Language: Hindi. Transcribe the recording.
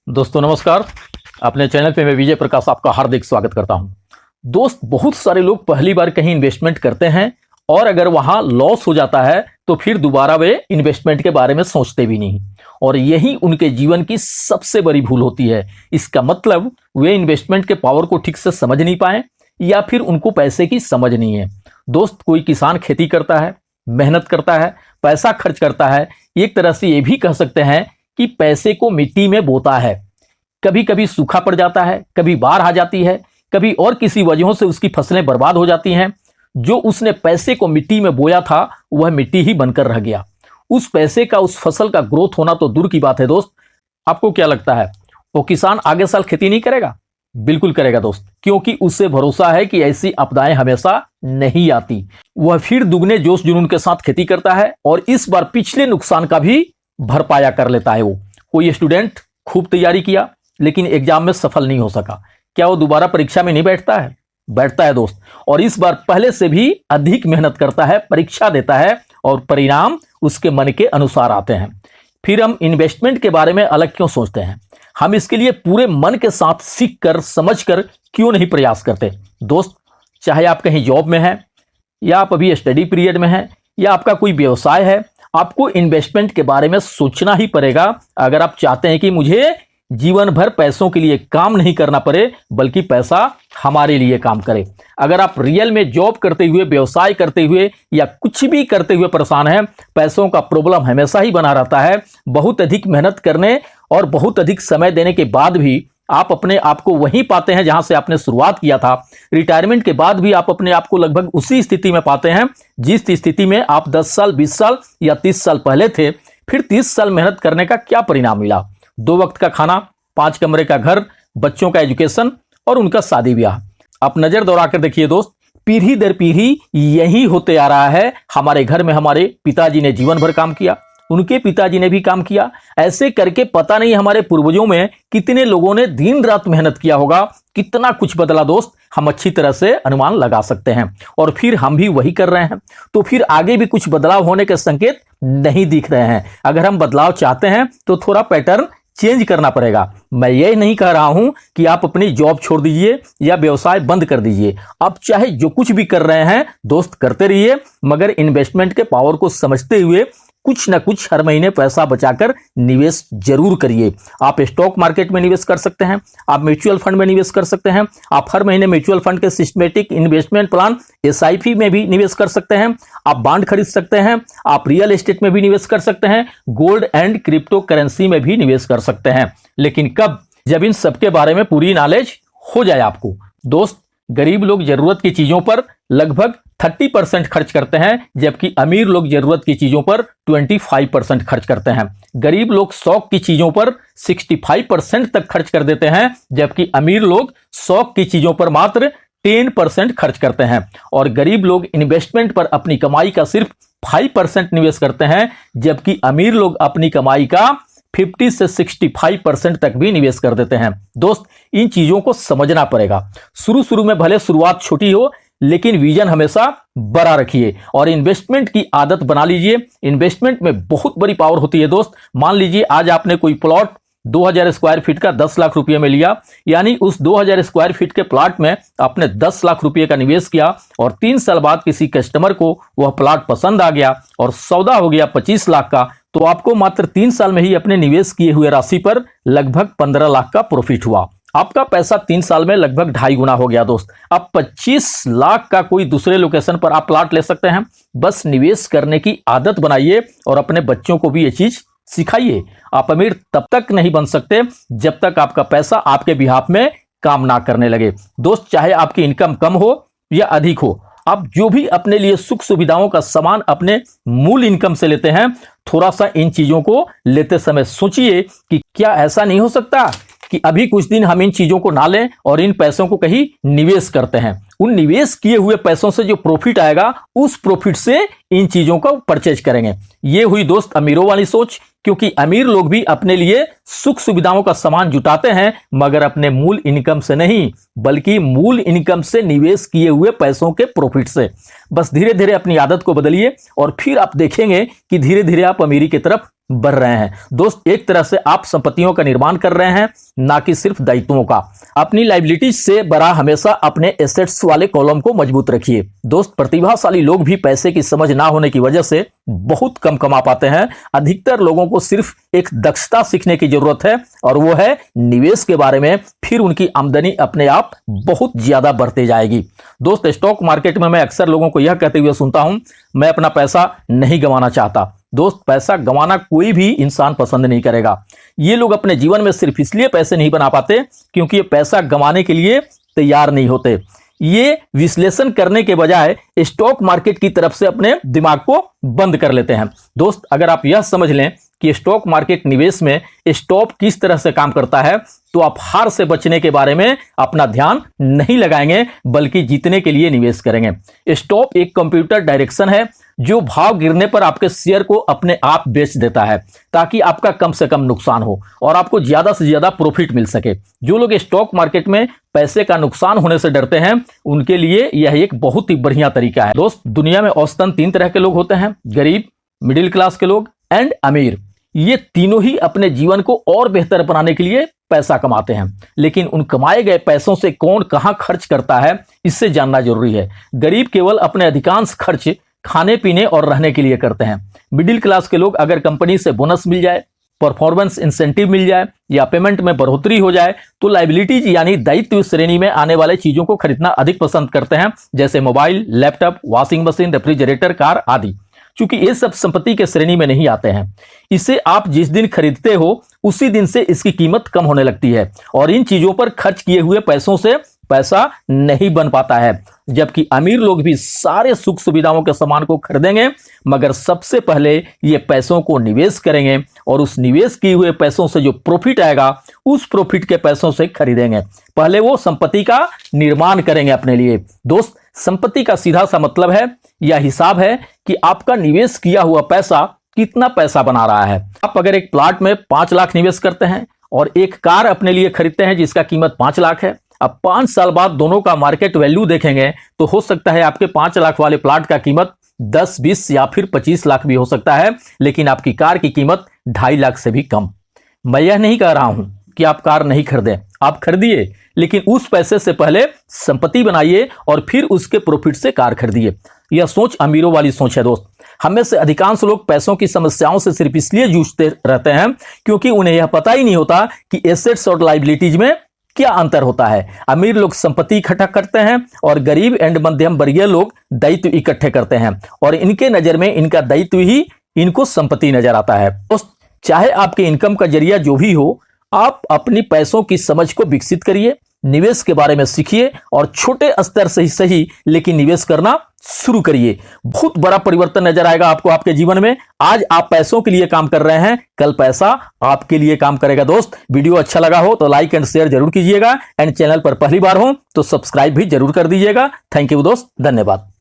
दोस्तों नमस्कार। अपने चैनल पे मैं विजय प्रकाश आपका हार्दिक स्वागत करता हूं। दोस्त, बहुत सारे लोग पहली बार कहीं इन्वेस्टमेंट करते हैं और अगर वहां लॉस हो जाता है तो फिर दोबारा वे इन्वेस्टमेंट के बारे में सोचते भी नहीं और यही उनके जीवन की सबसे बड़ी भूल होती है। इसका मतलब वे इन्वेस्टमेंट के पावर को ठीक से समझ नहीं पाए या फिर उनको पैसे की समझ नहीं है। दोस्त, कोई किसान खेती करता है, मेहनत करता है, पैसा खर्च करता है, एक तरह से ये भी कह सकते हैं कि पैसे को मिट्टी में बोता है। कभी कभी सूखा पड़ जाता है, कभी बाढ़ आ जाती है, कभी और किसी वजहों से उसकी फसलें बर्बाद हो जाती हैं। जो उसने पैसे को मिट्टी में बोया था वह मिट्टी ही बनकर रह गया। उस पैसे का, उस फसल का ग्रोथ होना तो दूर की बात है। दोस्त, आपको क्या लगता है वो किसान आगे साल खेती नहीं करेगा? बिल्कुल करेगा दोस्त, क्योंकि उससे भरोसा है कि ऐसी आपदाएं हमेशा नहीं आती। वह फिर दुगने जोश जुनून के साथ खेती करता है और इस बार पिछले नुकसान का भी भरपाया कर लेता है। वो कोई स्टूडेंट खूब तैयारी किया लेकिन एग्जाम में सफल नहीं हो सका, क्या वो दोबारा परीक्षा में नहीं बैठता है? बैठता है दोस्त, और इस बार पहले से भी अधिक मेहनत करता है, परीक्षा देता है और परिणाम उसके मन के अनुसार आते हैं। फिर हम इन्वेस्टमेंट के बारे में अलग क्यों सोचते हैं? हम इसके लिए पूरे मन के साथ सीख कर समझ कर क्यों नहीं प्रयास करते? दोस्त, चाहे आप कहीं जॉब में हैं या आप अभी स्टडी पीरियड में हैं या आपका कोई व्यवसाय है, आपको इन्वेस्टमेंट के बारे में सोचना ही पड़ेगा अगर आप चाहते हैं कि मुझे जीवन भर पैसों के लिए काम नहीं करना पड़े बल्कि पैसा हमारे लिए काम करे। अगर आप रियल में जॉब करते हुए, व्यवसाय करते हुए या कुछ भी करते हुए परेशान हैं, पैसों का प्रॉब्लम हमेशा ही बना रहता है। बहुत अधिक मेहनत करने और बहुत अधिक समय देने के बाद भी आप अपने आप को वहीं पाते हैं जहां से आपने शुरुआत किया था। रिटायरमेंट के बाद भी आप अपने आप को लगभग उसी स्थिति में पाते हैं जिस स्थिति में आप 10 साल, 20 साल या 30 साल पहले थे। फिर 30 साल मेहनत करने का क्या परिणाम मिला? 2 वक्त का खाना, 5 कमरे का घर, बच्चों का एजुकेशन और उनका शादी ब्याह। आप नजर दौड़ा कर देखिए दोस्त, पीढ़ी दर पीढ़ी यही होते आ रहा है। हमारे घर में हमारे पिताजी ने जीवन भर काम किया, उनके पिताजी ने भी काम किया, ऐसे करके पता नहीं हमारे पूर्वजों में कितने लोगों ने दिन रात मेहनत किया होगा, कितना कुछ बदला दोस्त, हम अच्छी तरह से अनुमान लगा सकते हैं। और फिर हम भी वही कर रहे हैं, तो फिर आगे भी कुछ बदलाव होने के संकेत नहीं दिख रहे हैं। अगर हम बदलाव चाहते हैं तो थोड़ा पैटर्न चेंज करना पड़ेगा। मैं ये नहीं कह रहा हूं कि आप अपनी जॉब छोड़ दीजिए या व्यवसाय बंद कर दीजिए। आप चाहे जो कुछ भी कर रहे हैं दोस्त करते रहिए, मगर इन्वेस्टमेंट के पावर को समझते हुए कुछ ना कुछ हर महीने पैसा बचाकर निवेश जरूर करिए। आप स्टॉक मार्केट में निवेश कर सकते हैं, आप म्यूचुअल फंड में निवेश कर सकते हैं, आप हर महीने म्यूचुअल फंड के सिस्टमेटिक इन्वेस्टमेंट प्लान SIP में भी निवेश कर सकते हैं, आप बॉन्ड खरीद सकते हैं, आप रियल एस्टेट में भी निवेश कर सकते हैं, गोल्ड एंड क्रिप्टो करेंसी में भी निवेश कर सकते हैं। लेकिन कब? जब इन सबके बारे में पूरी नॉलेज हो जाए आपको। दोस्त, गरीब लोग जरूरत की चीजों पर लगभग 30% खर्च करते हैं, जबकि अमीर लोग जरूरत की चीजों पर 25% खर्च करते हैं। गरीब लोग शौक की चीजों पर 65% तक खर्च कर देते हैं, जबकि अमीर लोग शौक की चीजों पर मात्र 10% खर्च करते हैं। और गरीब लोग इन्वेस्टमेंट पर अपनी कमाई का सिर्फ 5% निवेश करते हैं, जबकि अमीर लोग अपनी कमाई का 50 से 65% तक भी निवेश कर देते हैं। दोस्त, इन चीजों को समझना पड़ेगा। शुरू में भले शुरुआत छोटी हो लेकिन विजन हमेशा बड़ा रखिए और इन्वेस्टमेंट की आदत बना लीजिए। इन्वेस्टमेंट में बहुत बड़ी पावर होती है दोस्त। मान लीजिए आज आपने कोई प्लॉट 2000 स्क्वायर फीट का 10 लाख रुपए में लिया, यानी उस 2000 स्क्वायर फीट के प्लॉट में आपने 10 लाख रुपए का निवेश किया और 3 साल बाद किसी कस्टमर को वह प्लॉट पसंद आ गया और सौदा हो गया 25 लाख का, तो आपको मात्र 3 साल में ही अपने निवेश किए हुए राशि पर लगभग 15 लाख का प्रॉफिट हुआ। आपका पैसा 3 साल में लगभग 2.5 गुना हो गया दोस्त। अब 25 लाख का कोई दूसरे लोकेशन पर आप प्लॉट ले सकते हैं। बस निवेश करने की आदत बनाइए और अपने बच्चों को भी ये चीज सिखाइए। आप अमीर तब तक नहीं बन सकते जब तक आपका पैसा आपके बिहाफ में काम ना करने लगे। दोस्त, चाहे आपकी इनकम कम हो या अधिक हो, आप जो भी अपने लिए सुख सुविधाओं का सामान अपने मूल इनकम से लेते हैं, थोड़ा सा इन चीजों को लेते समय सोचिए कि क्या ऐसा नहीं हो सकता कि अभी कुछ दिन हम इन चीजों को ना लें और इन पैसों को कहीं निवेश करते हैं। उन निवेश किए हुए पैसों से जो प्रॉफिट आएगा उस प्रॉफिट से इन चीजों को परचेज करेंगे। ये हुई दोस्त अमीरों वाली सोच, क्योंकि अमीर लोग भी अपने लिए सुख सुविधाओं का सामान जुटाते हैं, मगर अपने मूल इनकम से नहीं बल्कि मूल इनकम से निवेश किए हुए पैसों के प्रॉफिट से। बस धीरे धीरे अपनी आदत को बदलिए और फिर आप देखेंगे कि धीरे धीरे आप अमीरी की तरफ बढ़ रहे हैं। दोस्त, एक तरह से आप संपत्तियों का निर्माण कर रहे हैं, ना कि सिर्फ दायित्वों का। अपनी लायबिलिटीज से बड़ा हमेशा अपने एसेट्स वाले कॉलम को मजबूत रखिए। दोस्त, प्रतिभाशाली लोग भी पैसे की समझ ना होने की वजह से बहुत कम कमा पाते हैं। अधिकतर लोगों को सिर्फ एक दक्षता सीखने की जरूरत है, और वो है निवेश के बारे में। फिर उनकी आमदनी अपने आप बहुत ज्यादा बढ़ती जाएगी। दोस्त, स्टॉक मार्केट में मैं अक्सर लोगों को यह कहते हुए सुनता हूं, मैं अपना पैसा नहीं गंवाना चाहता। दोस्त, पैसा गंवाना कोई भी इंसान पसंद नहीं करेगा। ये लोग अपने जीवन में सिर्फ इसलिए पैसे नहीं बना पाते क्योंकि ये पैसा गंवाने के लिए तैयार नहीं होते। ये विश्लेषण करने के बजाय स्टॉक मार्केट की तरफ से अपने दिमाग को बंद कर लेते हैं। दोस्त, अगर आप यह समझ लें कि स्टॉक मार्केट निवेश में स्टॉप किस तरह से काम करता है, तो आप हार से बचने के बारे में अपना ध्यान नहीं लगाएंगे, बल्कि जीतने के लिए निवेश करेंगे। स्टॉप एक कंप्यूटर डायरेक्शन है जो भाव गिरने पर आपके शेयर को अपने आप बेच देता है, ताकि आपका कम से कम नुकसान हो और आपको ज्यादा से ज्यादा प्रॉफिट मिल सके। जो लोग स्टॉक मार्केट में पैसे का नुकसान होने से डरते हैं, उनके लिए यह एक बहुत ही बढ़िया तरीका है। दोस्त, दुनिया में औसतन 3 तरह के लोग होते हैं: गरीब, मिडिल क्लास के लोग एंड अमीर। ये तीनों ही अपने जीवन को और बेहतर बनाने के लिए पैसा कमाते हैं, लेकिन उन कमाए गए पैसों से कौन कहां खर्च करता है, इससे जानना जरूरी है। गरीब केवल अपने अधिकांश खर्च खाने पीने और रहने के लिए करते हैं। मिडिल क्लास के लोग अगर कंपनी से बोनस मिल जाए, परफॉर्मेंस इंसेंटिव मिल जाए या पेमेंट में बढ़ोतरी हो जाए, तो लायबिलिटीज यानी दायित्व श्रेणी में आने वाले चीजों को खरीदना अधिक पसंद करते हैं, जैसे mobile, laptop, washing machine, refrigerator, car आदि। क्योंकि ये सब संपत्ति के श्रेणी में नहीं आते हैं। इसे आप जिस दिन खरीदते हो उसी दिन से इसकी कीमत कम होने लगती है, और इन चीजों पर खर्च किए हुए पैसों से पैसा नहीं बन पाता है। जबकि अमीर लोग भी सारे सुख सुविधाओं के सामान को खरीदेंगे, मगर सबसे पहले ये पैसों को निवेश करेंगे, और उस निवेश किए हुए पैसों से जो प्रॉफिट आएगा, उस प्रॉफिट के पैसों से खरीदेंगे। पहले वो संपत्ति का निर्माण करेंगे अपने लिए। दोस्त, संपत्ति का सीधा सा मतलब है या हिसाब है कि आपका निवेश किया हुआ पैसा कितना पैसा बना रहा है। आप अगर एक प्लॉट में 5 लाख निवेश करते हैं और एक कार अपने लिए खरीदते हैं जिसका कीमत 5 लाख है, अब 5 साल बाद दोनों का मार्केट वैल्यू देखेंगे तो हो सकता है आपके 5 लाख वाले प्लॉट का कीमत 10, 20 या फिर 25 लाख भी हो सकता है, लेकिन आपकी कार की कीमत 2.5 लाख से भी कम। मैं यह नहीं कह रहा हूं कि आप कार नहीं खरीदें, आप खरीदिए, लेकिन उस पैसे से पहले संपत्ति बनाइए और फिर उसके प्रॉफिट से कार खरीदिए। यह सोच अमीरों वाली सोच है। दोस्त, हमें से अधिकांश लोग पैसों की समस्याओं से सिर्फ इसलिए जूझते रहते हैं क्योंकि उन्हें यह पता ही नहीं होता कि एसेट्स और लायबिलिटीज में क्या अंतर होता है। अमीर लोग संपत्ति इकट्ठा करते हैं और गरीब एंड मध्यम वर्गीय लोग दायित्व इकट्ठे करते हैं, और इनके नजर में इनका दायित्व ही इनको संपत्ति नजर आता है। दोस्त, चाहे आपके इनकम का जरिया जो भी हो, आप अपनी पैसों की समझ को विकसित करिए, निवेश के बारे में सीखिए और छोटे स्तर से ही सही लेकिन निवेश करना शुरू करिए। बहुत बड़ा परिवर्तन नजर आएगा आपको आपके जीवन में। आज आप पैसों के लिए काम कर रहे हैं, कल पैसा आपके लिए काम करेगा। दोस्त, वीडियो अच्छा लगा हो तो लाइक एंड शेयर जरूर कीजिएगा, एंड चैनल पर पहली बार हो तो सब्सक्राइब भी जरूर कर दीजिएगा। थैंक यू दोस्त, धन्यवाद।